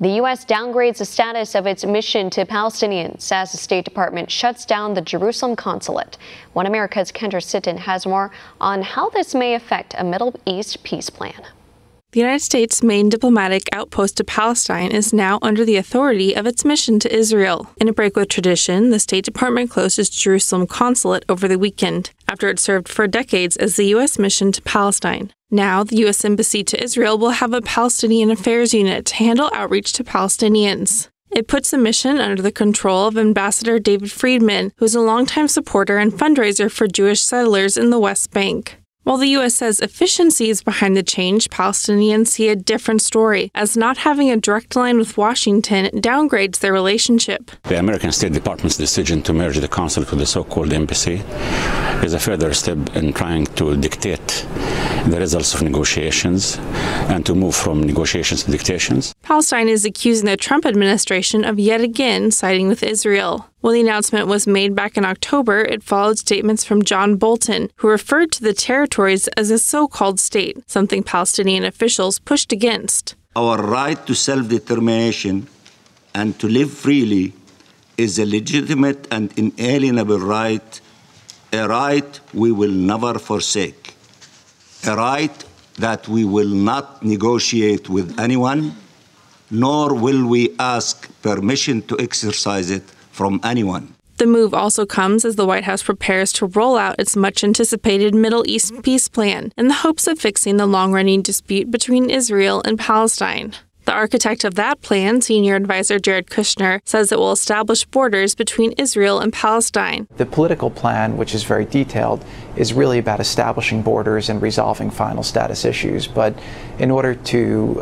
The U.S. downgrades the status of its mission to Palestinians as the State Department shuts down the Jerusalem consulate. One America's Kendra Sitton has more on how this may affect a Middle East peace plan. The United States' main diplomatic outpost to Palestine is now under the authority of its mission to Israel. In a break with tradition, the State Department closed its Jerusalem consulate over the weekend, after it served for decades as the U.S. mission to Palestine. Now, the U.S. Embassy to Israel will have a Palestinian Affairs unit to handle outreach to Palestinians. It puts the mission under the control of Ambassador David Friedman, who is a longtime supporter and fundraiser for Jewish settlers in the West Bank. While the U.S. says efficiency is behind the change, Palestinians see a different story, as not having a direct line with Washington downgrades their relationship. The American State Department's decision to merge the consulate with the so-called embassy is a further step in trying to dictate the results of negotiations and to move from negotiations to dictations. Palestine is accusing the Trump administration of yet again siding with Israel. When the announcement was made back in October, it followed statements from John Bolton, who referred to the territories as a so-called state, something Palestinian officials pushed against. Our right to self-determination and to live freely is a legitimate and inalienable right, a right we will never forsake, a right that we will not negotiate with anyone, nor will we ask permission to exercise it from anyone. The move also comes as the White House prepares to roll out its much-anticipated Middle East peace plan in the hopes of fixing the long-running dispute between Israel and Palestine. The architect of that plan, senior advisor Jared Kushner, says it will establish borders between Israel and Palestine. The political plan, which is very detailed, is really about establishing borders and resolving final status issues. But in order to,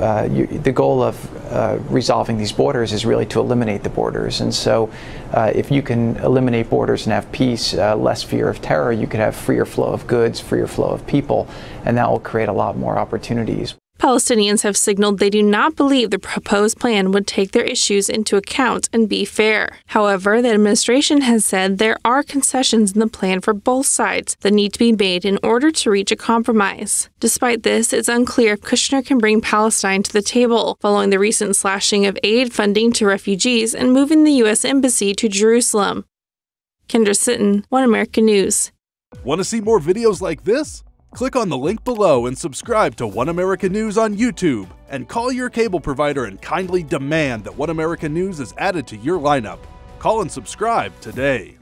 the goal of resolving these borders is really to eliminate the borders. And so if you can eliminate borders and have peace, less fear of terror, you could have freer flow of goods, freer flow of people, and that will create a lot more opportunities. Palestinians have signaled they do not believe the proposed plan would take their issues into account and be fair. However, the administration has said there are concessions in the plan for both sides that need to be made in order to reach a compromise. Despite this, it's unclear if Kushner can bring Palestine to the table, following the recent slashing of aid funding to refugees and moving the U.S. Embassy to Jerusalem. Kendra Sitton, One American News. Want to see more videos like this? Click on the link below and subscribe to One American News on YouTube, and call your cable provider and kindly demand that One American News is added to your lineup. Call and subscribe today.